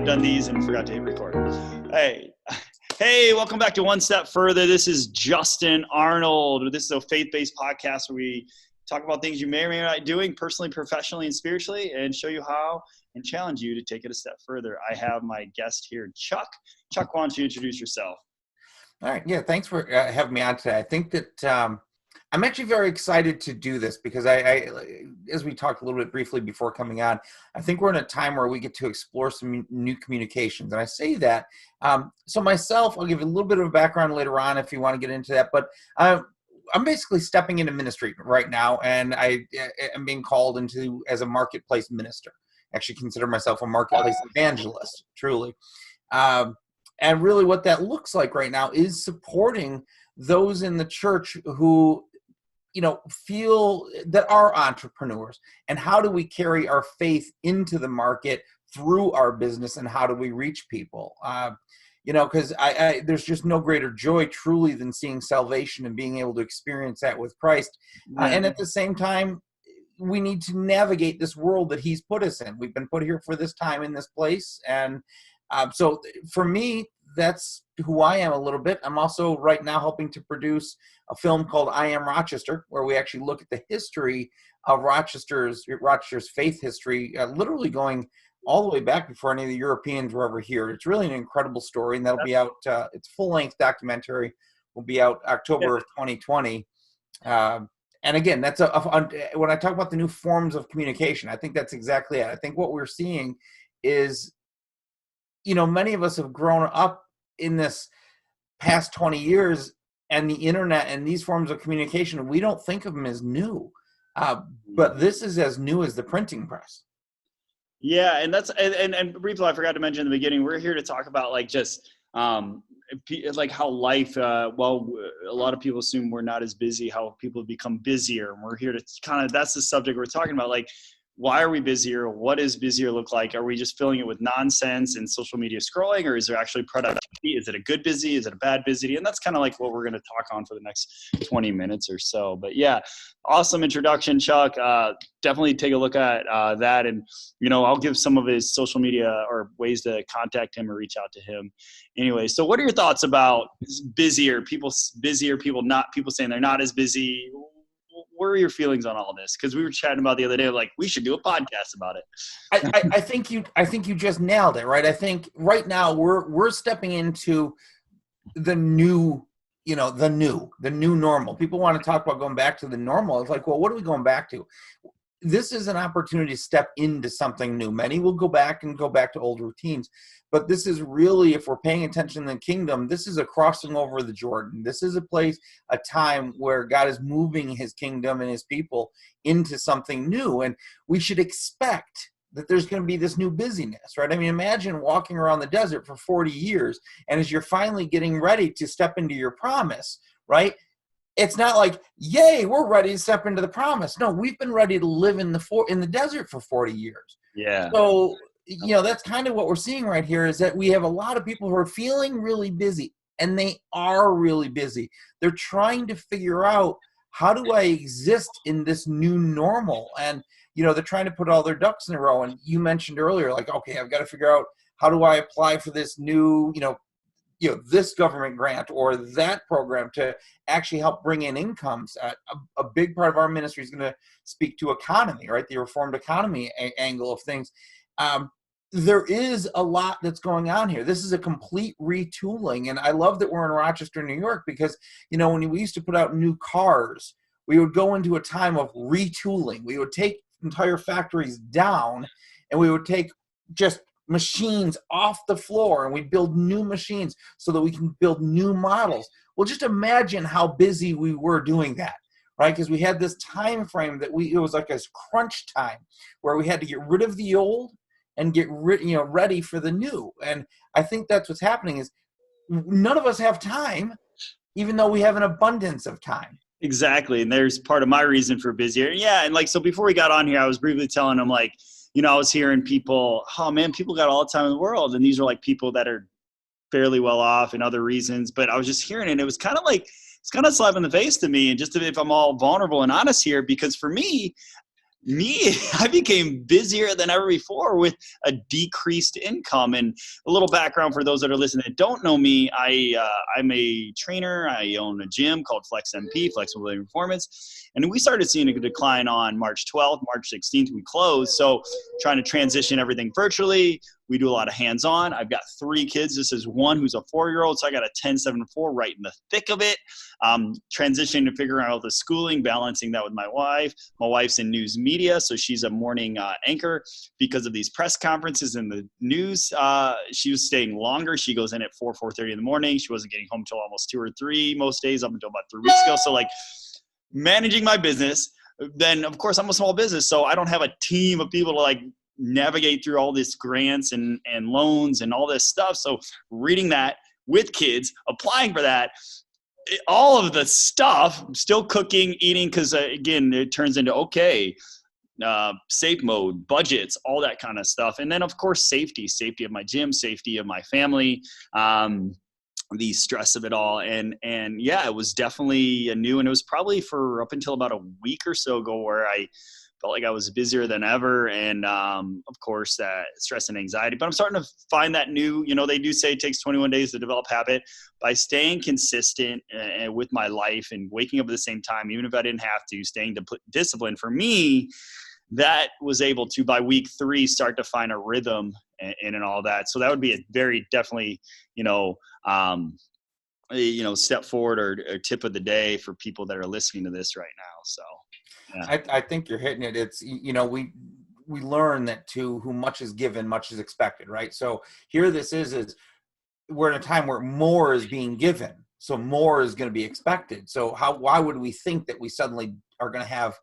done these and forgot to hit record. Hey, welcome back to One Step Further. This is Justin Arnold. This is a faith-based podcast where we talk about things you may or may not be doing personally, professionally, and spiritually, and show you how and challenge you to take it a step further. I have my guest here, Chuck. Chuck, why don't you introduce yourself? All right. Yeah, thanks for having me on today. I think that I'm actually very excited to do this because I, as we talked a little bit briefly before coming on, I think we're in a time where we get to explore some new communications. And I say that. So myself, I'll give you a little bit of a background later on if you want to get into that. But I'm basically stepping into ministry right now, and I am being called into as a marketplace minister. I actually consider myself a marketplace evangelist, truly. And really what that looks like right now is supporting those in the church who, feel that are entrepreneurs, and how do we carry our faith into the market through our business, and how do we reach people? Because there's just no greater joy truly than seeing salvation and being able to experience that with Christ. And at the same time, we need to navigate this world that he's put us in. We've been put here for this time in this place. And so for me, that's who I am a little bit. I'm also right now helping to produce a film called I Am Rochester, where we actually look at the history of Rochester's faith history, literally going all the way back before any of the Europeans were ever here. It's really an incredible story, and that'll be out. It's a full-length documentary. Will be out October of 2020. And again, that's when I talk about the new forms of communication, I think that's exactly it. I think what we're seeing is, many of us have grown up in this past 20 years, and the internet and these forms of communication, we don't think of them as new. But this is as new as the printing press. Yeah, and that's and briefly, I forgot to mention in the beginning, we're here to talk about like how life. A lot of people assume we're not as busy. How people have become busier, and we're here to that's the subject we're talking about. Like, why are we busier? What does busier look like? Are we just filling it with nonsense and social media scrolling, or is there actually productivity? Is it a good busy? Is it a bad busy? And that's kind of like what we're going to talk on for the next 20 minutes or so. But yeah, awesome introduction, Chuck. Definitely take a look at that. And, I'll give some of his social media or ways to contact him or reach out to him. Anyway, so what are your thoughts about busier, people saying they're not as busy? What are your feelings on all this? Because we were chatting about the other day, like we should do a podcast about it. I think you just nailed it, right? I think right now we're stepping into the new, the new normal. People want to talk about going back to the normal. It's like, well, what are we going back to? This is an opportunity to step into something new. Many will go back to old routines. But this is really, if we're paying attention in the kingdom, this is a crossing over the Jordan. This is a time where God is moving his kingdom and his people into something new. And we should expect that there's going to be this new busyness, right? I mean, imagine walking around the desert for 40 years, and as you're finally getting ready to step into your promise, right? It's not like, yay, we're ready to step into the promise. No, we've been ready to live in the desert for 40 years. Yeah. So, that's kind of what we're seeing right here, is that we have a lot of people who are feeling really busy, and they are really busy. They're trying to figure out, how do I exist in this new normal? And, they're trying to put all their ducks in a row. And you mentioned earlier, like, okay, I've got to figure out, how do I apply for this new, this government grant or that program to actually help bring in incomes. A big part of our ministry is going to speak to economy, right? The reformed economy angle of things. There is a lot that's going on here. This is a complete retooling. And I love that we're in Rochester, New York, because, when we used to put out new cars, we would go into a time of retooling. We would take entire factories down, and we would take just machines off the floor, and we build new machines so that we can build new models. Well, just imagine how busy we were doing that, right? Because we had this time frame that it was like a crunch time where we had to get rid of the old and get ready for the new. And I think that's what's happening, is none of us have time, even though we have an abundance of time. Exactly. And there's part of my reason for busier. Yeah. And so before we got on here, I was briefly telling them, like, I was hearing people, oh man, people got all the time in the world. And these are like people that are fairly well off and other reasons. But I was just hearing it. And it was kind of like, it's kind of slap in the face to me. And just if I'm all vulnerable and honest here, because for me, I became busier than ever before with a decreased income. And a little background for those that are listening that don't know me, I'm a trainer. I own a gym called Flex MP, Flexibility and Performance. And we started seeing a decline on March 12th, March 16th, we closed. So trying to transition everything virtually. We do a lot of hands-on. I've got 3 kids. This is one who's a 4-year-old. So I got a 10, 7, and 4 right in the thick of it. Transitioning to figuring out the schooling, balancing that with my wife. My wife's in news media, so she's a morning anchor. Because of these press conferences and the news, she was staying longer. She goes in at 4:30 in the morning. She wasn't getting home till almost 2 or 3 most days up until about 3 weeks ago. So like managing my business. Then of course I'm a small business, so I don't have a team of people to like navigate through all these grants and loans and all this stuff. So reading that with kids, applying for that, all of the stuff, still cooking, eating, because again, it turns into, safe mode, budgets, all that kind of stuff. And then of course, safety of my gym, safety of my family, the stress of it all. And yeah, it was definitely new. And it was probably for up until about a week or so ago where I felt like I was busier than ever. And of course that stress and anxiety, but I'm starting to find that new, they do say it takes 21 days to develop habit. By staying consistent with my life and waking up at the same time, even if I didn't have to, staying disciplined for me, that was able to, by week 3, start to find a rhythm and all that. So that would be a very definitely, step forward or tip of the day for people that are listening to this right now. So, yeah. I think you're hitting it. It's, we learn that to whom much is given, much is expected, right? So here this is we're in a time where more is being given. So more is going to be expected. So why would we think that we suddenly are going to have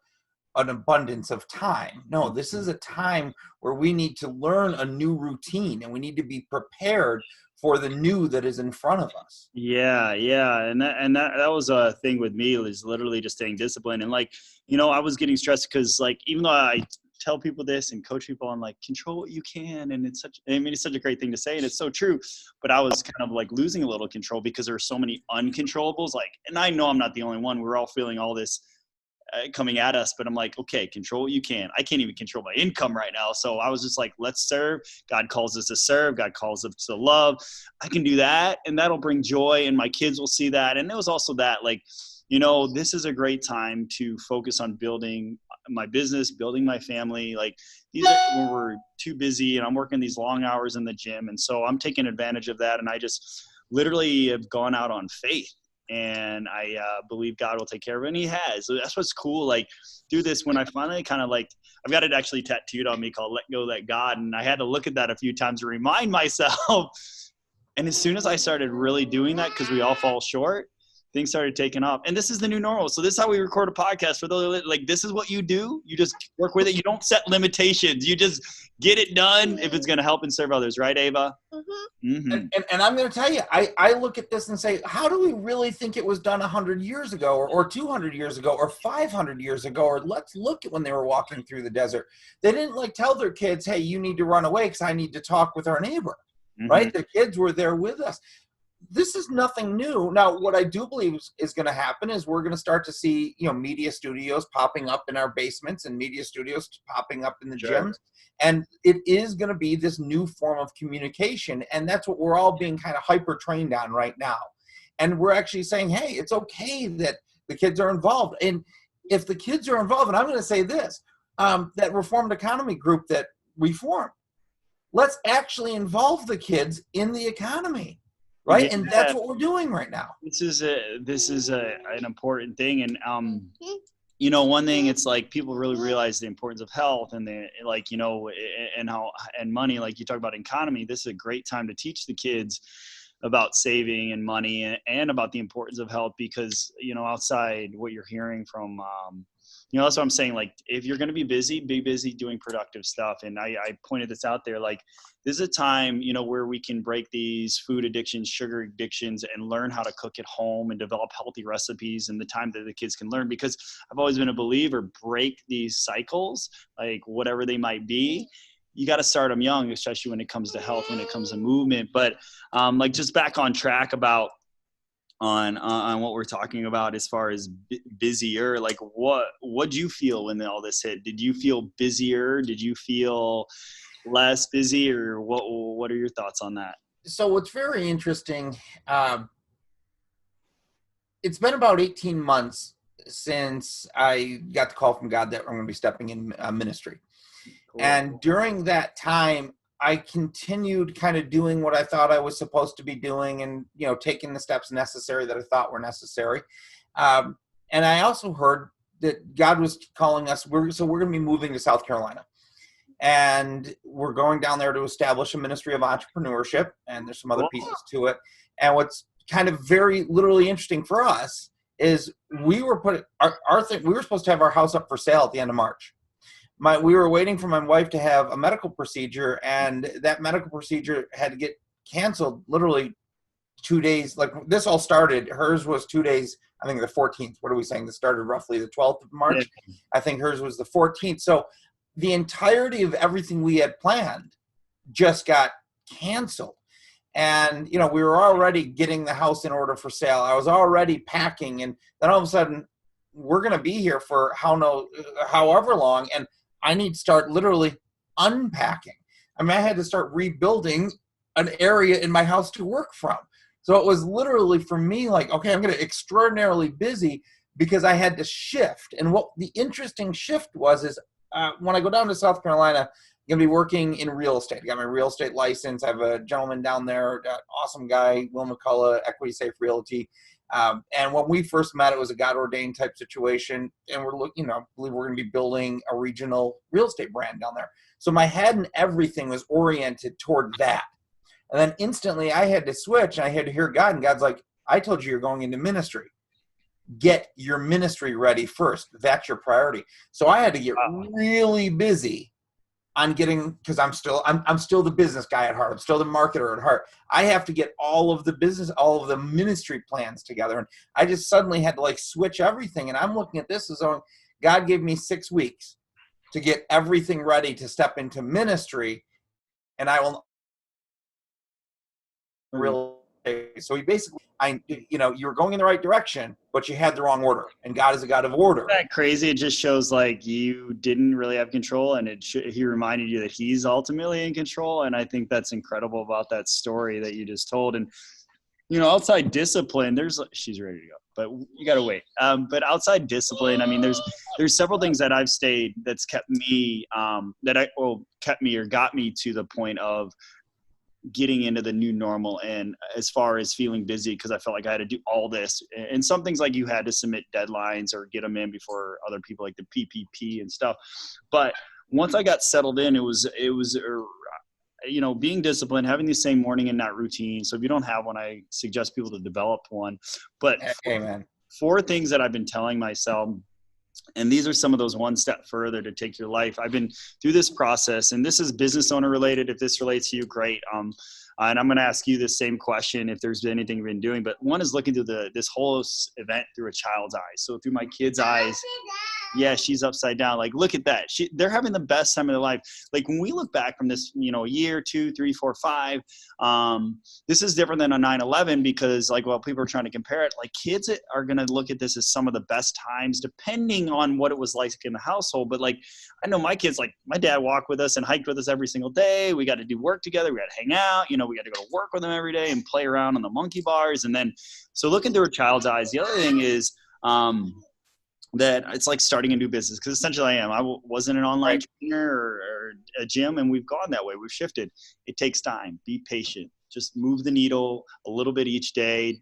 an abundance of time? No, this is a time where we need to learn a new routine and we need to be prepared for the new that is in front of us. Yeah. And that was a thing with me, is literally just staying disciplined. And I was getting stressed because even though I tell people this and coach people on control what you can. And it's such a great thing to say. And it's so true, but I was kind of losing a little control because there are so many uncontrollables. And I know I'm not the only one. We're all feeling all this coming at us, but I'm okay, control what you can. I can't even control my income right now. So I was just let's serve. God calls us to serve. God calls us to love. I can do that. And that'll bring joy. And my kids will see that. And it was also that this is a great time to focus on building my business, building my family. These are when we're too busy and I'm working these long hours in the gym. And so I'm taking advantage of that. And I just literally have gone out on faith. And I believe God will take care of it, and He has. So that's what's cool. Do this when I finally kind of I've got it actually tattooed on me called "Let Go, Let God," and I had to look at that a few times to remind myself. And as soon as I started really doing that, because we all fall short, things started taking off. And this is the new normal. So this is how we record a podcast. For those this is what you do. You just work with it. You don't set limitations. You just get it done if it's going to help and serve others. Right, Ava? Mm-hmm. Mm-hmm. And I'm going to tell you, I look at this and say, how do we really think it was done 100 years ago or 200 years ago or 500 years ago? Or let's look at when they were walking through the desert. They didn't tell their kids, hey, you need to run away because I need to talk with our neighbor. Mm-hmm. Right? The kids were there with us. This is nothing new. Now, what I do believe is going to happen is we're going to start to see, media studios popping up in our basements and media studios popping up in the gyms. And it is going to be this new form of communication. And that's what we're all being kind of hyper trained on right now. And we're actually saying, hey, it's okay that the kids are involved. And if the kids are involved, and I'm going to say this, that Reformed Economy group that we formed, let's actually involve the kids in the economy. Right. Yeah. And that's what we're doing right now. This is an important thing. And, one thing, it's people really realize the importance of health and and money, you talk about economy. This is a great time to teach the kids about saving and money and about the importance of health, because, outside what you're hearing from, that's what I'm saying. If you're going to be busy doing productive stuff. And I pointed this out there, this is a time, where we can break these food addictions, sugar addictions, and learn how to cook at home and develop healthy recipes, and the time that the kids can learn. Because I've always been a believer, break these cycles, whatever they might be. You got to start them young, especially when it comes to health, when it comes to movement. But just back on track about on what we're talking about as far as busier. Like what do you feel when all this hit? Did you feel busier? Did you feel less busy, or what are your thoughts on that? So what's very interesting, it's been about 18 months since I got the call from God that I'm going to be stepping in ministry. Cool. And during that time, I continued kind of doing what I thought I was supposed to be doing, and, you know, taking the steps necessary that I thought were necessary. And I also heard that God was calling us. We're going to be moving to South Carolina, and we're going down there to establish a ministry of entrepreneurship. And there's some other pieces to it. And what's kind of very literally interesting for us is we were we were supposed to have our house up for sale at the end of March. We were waiting for my wife to have a medical procedure, and that medical procedure had to get canceled literally 2 days. Like, this all started, hers was 2 days, I think the 14th. What are we saying? This started roughly the 12th of March. Yeah. I think hers was the 14th. So the entirety of everything we had planned just got canceled. And, you know, we were already getting the house in order for sale. I was already packing, and then all of a sudden, we're going to be here for however long, and I need to start literally unpacking. I mean, I had to start rebuilding an area in my house to work from. So it was literally, for me, like, okay, I'm going to extraordinarily busy because I had to shift. And what the interesting shift is when I go down to South Carolina, I'm going to be working in real estate. I got my real estate license. I have a gentleman down there, awesome guy, Will McCullough, Equity Safe Realty. And when we first met, it was a God-ordained type situation. And we're looking, I believe we're going to be building a regional real estate brand down there. So my head and everything was oriented toward that. And then instantly I had to switch, and I had to hear God. And God's like, I told you you're going into ministry. Get your ministry ready first. That's your priority. So I had to get really busy on getting, because I'm still the business guy at heart. I'm still the marketer at heart. I have to get all of the ministry plans together. And I just suddenly had to like switch everything. And I'm looking at this as though God gave me 6 weeks to get everything ready to step into ministry. And I will really, so he basically, you were going in the right direction, but you had the wrong order, and God is a God of order. Isn't that crazy? It just shows like you didn't really have control, and he reminded you that he's ultimately in control. And I think that's incredible about that story that you just told. And, outside discipline, she's ready to go, but you got to wait. But outside discipline, I mean, there's several things that I've stayed that's kept me, or got me to the point of getting into the new normal, and as far as feeling busy, because I felt like I had to do all this, and some things like you had to submit deadlines or get them in before other people, like the PPP and stuff. But once I got settled in, it was being disciplined, having the same morning and night routine. So if you don't have one, I suggest people to develop one. But Amen. 4 things that I've been telling myself, and these are some of those one step further to take your life. I've been through this process, and this is business owner related. If this relates to you, great. And I'm going to ask you the same question if there's been anything you've been doing. But one is looking through this whole event through a child's eyes. So through my kid's eyes. Yeah, she's upside down. Like, look at that. They're having the best time of their life. Like, when we look back from this, a year, 2, 3, 4, 5, this is different than a 9/11 because, like, while people are trying to compare it, like, kids are going to look at this as some of the best times, depending on what it was like in the household. But, like, I know my kids, like, my dad walked with us and hiked with us every single day. We got to do work together. We got to hang out. We got to go to work with them every day and play around on the monkey bars. And then, so looking through a child's eyes, the other thing is, that it's like starting a new business, because essentially I am. I wasn't an online trainer or a gym, and we've gone that way. We've shifted. It takes time. Be patient. Just move the needle a little bit each day.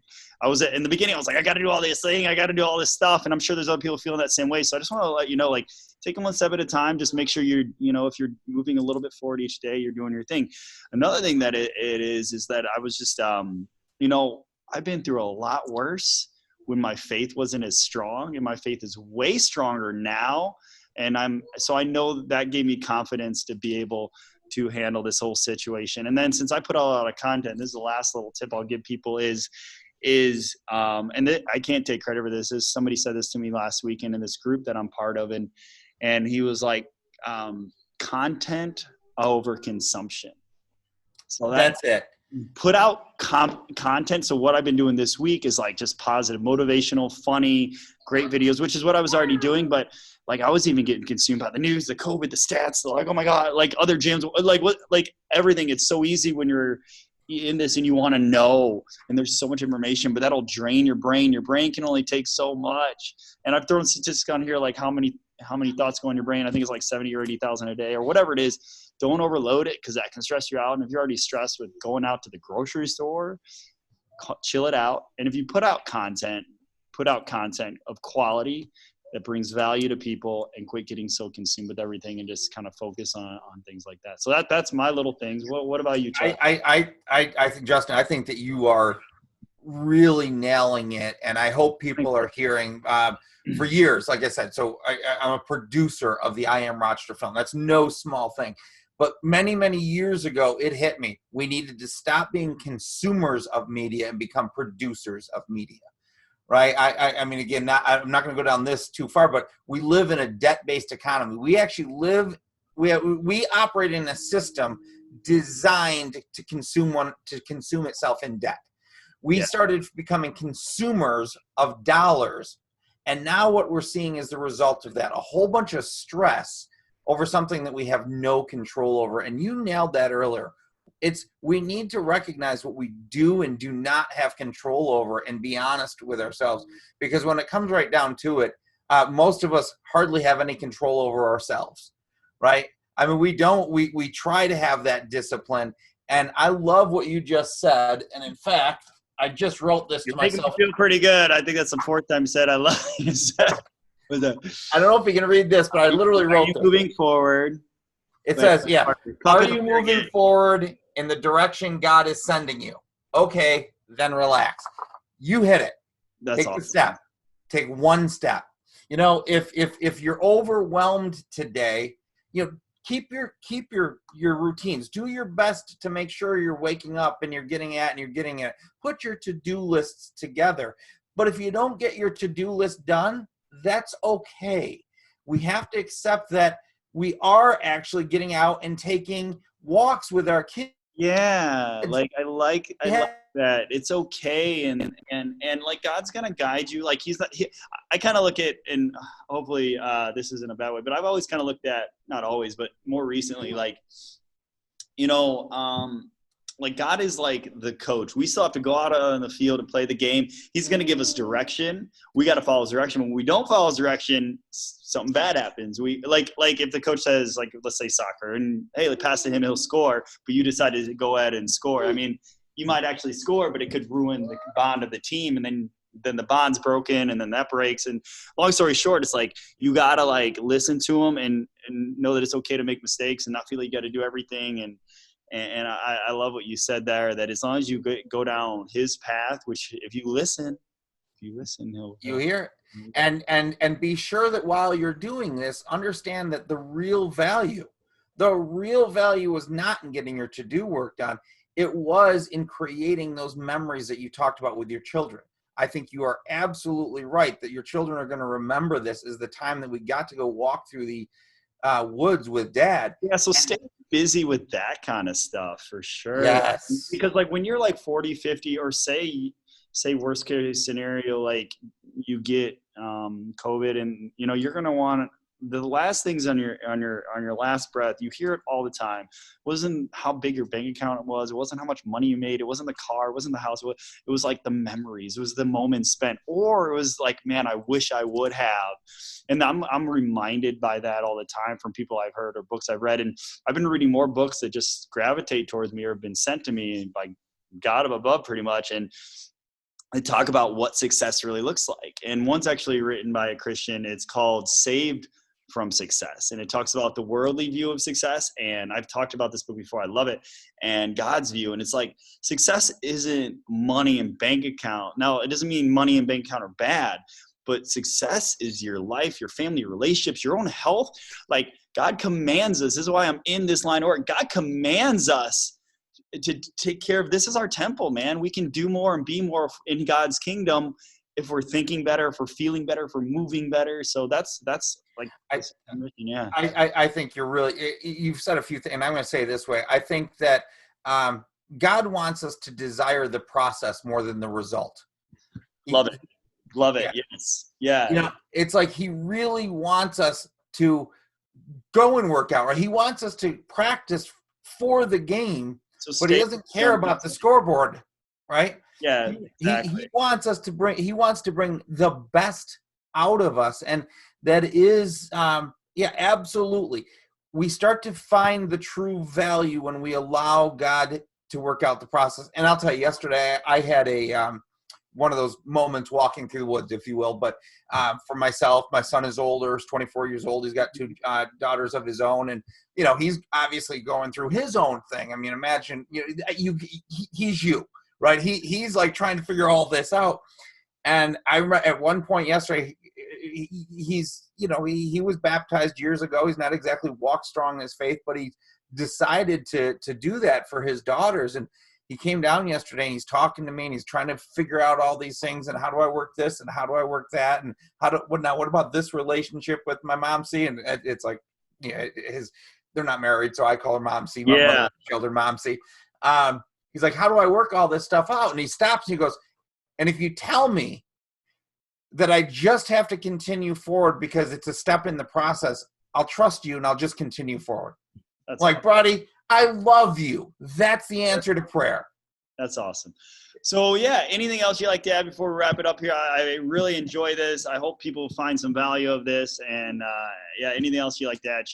In the beginning, I was like, I got to do all this thing. I got to do all this stuff. And I'm sure there's other people feeling that same way. So I just want to let you know, like, take them one step at a time. Just make sure you're, if you're moving a little bit forward each day, you're doing your thing. Another thing that it is that I was just, I've been through a lot worse when my faith wasn't as strong, and my faith is way stronger now. And so I know that gave me confidence to be able to handle this whole situation. And then since I put a lot of content, this is the last little tip I'll give people is I can't take credit for this, is somebody said this to me last weekend in this group that I'm part of. And he was like, content over consumption. So that's it. put out content. So what I've been doing this week is like just positive, motivational, funny, great videos, which is what I was already doing. But like I was even getting consumed by the news, the COVID, the stats, like, oh my God, like other gyms, like what, like everything. It's so easy when you're in this and you want to know, and there's so much information, but that'll drain your brain. Your brain can only take so much. And I've thrown statistics on here, like how many thoughts go in your brain. I think it's like 70 or 80,000 a day or whatever it is. Don't overload it, because that can stress you out. And if you're already stressed with going out to the grocery store, chill it out. And if you put out content of quality that brings value to people, and quit getting so consumed with everything and just kind of focus on things like that. So that's my little things. What about you, Chuck? I think, Justin, I think that you are really nailing it. And I hope people are hearing, for years, like I said, so I'm a producer of the I Am Rochester film. That's no small thing. But many, many years ago, it hit me. We needed to stop being consumers of media and become producers of media, right? I mean, again, I'm not going to go down this too far, but we live in a debt-based economy. We actually we operate in a system designed to consume itself in debt. We started becoming consumers of dollars. And now what we're seeing is the result of that, a whole bunch of stress over something that we have no control over. And you nailed that earlier. We need to recognize what we do and do not have control over, and be honest with ourselves. Because when it comes right down to it, most of us hardly have any control over ourselves, right? I mean, we try to have that discipline. And I love what you just said. And in fact, I just wrote this to myself. You feel pretty good. I think that's the fourth time said I love you. I don't know if you can read this, but I literally wrote this. Moving forward. It says, are you moving forward in the direction God is sending you? Okay, then relax. You hit it. Take the step. Take one step. You know, if you're overwhelmed today, you know, keep your routines. Do your best to make sure you're waking up and you're getting it. Put your to-do lists together. But if you don't get your to-do list done, that's okay. We have to accept that we are actually getting out and taking walks with our kids. Yeah, like I like that. It's okay, and like God's gonna guide you. Like I kind of look at, and hopefully this isn't a bad way, but I've always kind of looked at, not always, but more recently, like, you know, like God is like the coach. We still have to go out on the field and play the game. He's going to give us direction. We got to follow his direction. When we don't follow his direction, something bad happens. We like if the coach says, like, let's say soccer, and hey, pass to him, he'll score, but you decided to go ahead and score. I mean, you might actually score, but it could ruin the bond of the team, and then the bond's broken, and then that breaks. And long story short, it's like you got to like listen to him and know that it's okay to make mistakes and not feel like you got to do everything. And I love what you said there, that as long as you go down his path, which if you listen, he'll hear it. And be sure that while you're doing this, understand that the real value was not in getting your to-do work done. It was in creating those memories that you talked about with your children. I think you are absolutely right that your children are going to remember this as the time that we got to go walk through the woods with Dad. Yeah, so stay busy with that kind of stuff for sure. Yes. Because like when you're like 40, 50, or say worst case scenario, like you get COVID, and you know you're going to want the last things on your last breath. You hear it all the time. It wasn't how big your bank account was. It wasn't how much money you made. It wasn't the car. It wasn't the house. It was like the memories. It was the moments spent. Or it was like, man, I wish I would have. And I'm reminded by that all the time from people I've heard or books I've read. And I've been reading more books that just gravitate towards me or have been sent to me by God up above pretty much. And they talk about what success really looks like. And one's actually written by a Christian. It's called Saved from Success. And it talks about the worldly view of success. And I've talked about this book before. I love it. And God's view. And it's like, success isn't money and bank account. Now, it doesn't mean money and bank account are bad, but success is your life, your family, your relationships, your own health. Like God commands us. This is why I'm in this line of work. God commands us to take care of, this is our temple, man. We can do more and be more in God's kingdom if we're thinking better, if we're feeling better, if we're moving better. So that's like, yeah. I think you've said a few things, and I'm going to say it this way. I think that God wants us to desire the process more than the result. Love it. Love it. Yeah. Yes. Yeah. You know, it's like he really wants us to go and work out, right? He wants us to practice for the game, but he doesn't care about the scoreboard, right? Yeah, exactly. He wants us to bring, he wants to bring the best out of us. And that is, yeah, absolutely. We start to find the true value when we allow God to work out the process. And I'll tell you, yesterday I had a, one of those moments walking through the woods, if you will. But for myself, my son is older, he's 24 years old. He's got two daughters of his own. And, you know, he's obviously going through his own thing. I mean, imagine, you know, he's you, right? He's like trying to figure all this out. And I remember at one point yesterday, he's, you know, he was baptized years ago. He's not exactly walked strong in his faith, but he decided to do that for his daughters. And he came down yesterday and he's talking to me and he's trying to figure out all these things and how do I work this and how do I work that and what about this relationship with my mom? See, and it's like, yeah, they're not married, so I call her Mom C. My mother called her Mom C. He's like, how do I work all this stuff out? And he stops and he goes, and if you tell me that I just have to continue forward because it's a step in the process, I'll trust you and I'll just continue forward. That's like, awesome. Buddy, I love you. That's the answer to prayer. That's awesome. So yeah, anything else you'd like to add before we wrap it up here? I really enjoy this. I hope people find some value of this. And yeah, anything else you'd like to add,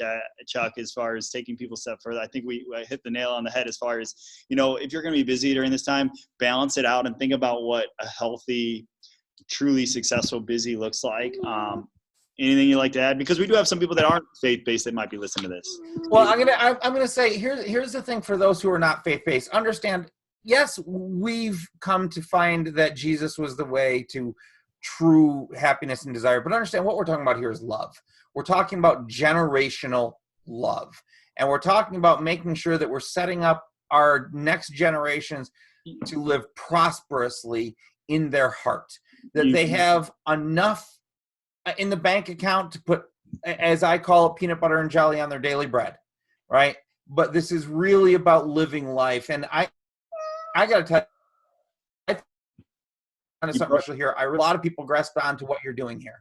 Chuck, as far as taking people a step further? I think we hit the nail on the head as far as, you know, if you're going to be busy during this time, balance it out and think about what a healthy, truly successful busy looks like. Anything you'd like to add? Because we do have some people that aren't faith-based that might be listening to this. Well, I'm gonna say here's the thing for those who are not faith-based. Understand, yes, we've come to find that Jesus was the way to true happiness and desire. But understand what we're talking about here is love. We're talking about generational love. And we're talking about making sure that we're setting up our next generations to live prosperously in their heart. That they have enough in the bank account to put, as I call it, peanut butter and jelly on their daily bread, right? But this is really about living life. And I got to tell you, something special here. A lot of people grasp on to what you're doing here.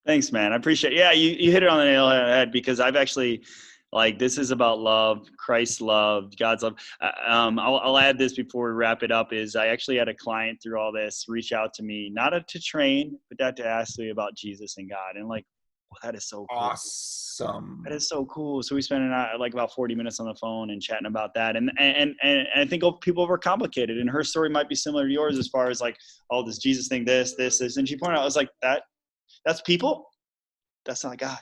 Thanks, man. I appreciate it. Yeah, you hit it on the nail on the head because I've actually, like, this is about love, Christ's love, God's love. I'll add this before we wrap it up is I actually had a client through all this reach out to me, not to train, but to ask me about Jesus and God. And like, well, that is so cool. Awesome. That is so cool. So we spent like about 40 minutes on the phone and chatting about that. And I think people overcomplicate it. And her story might be similar to yours as far as like, oh, this Jesus thing, this. And she pointed out, I was like, that's people. That's not God.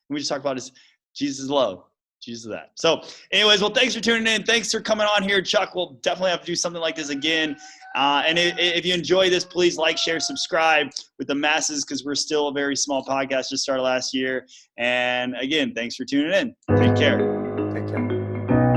And we just talk about is Jesus' love. Jesus that. So anyways, well, thanks for tuning in. Thanks for coming on here, Chuck. We'll definitely have to do something like this again. And if you enjoy this, please like, share, subscribe with the masses because we're still a very small podcast, just started last year. And again, thanks for tuning in. Take care. Take care.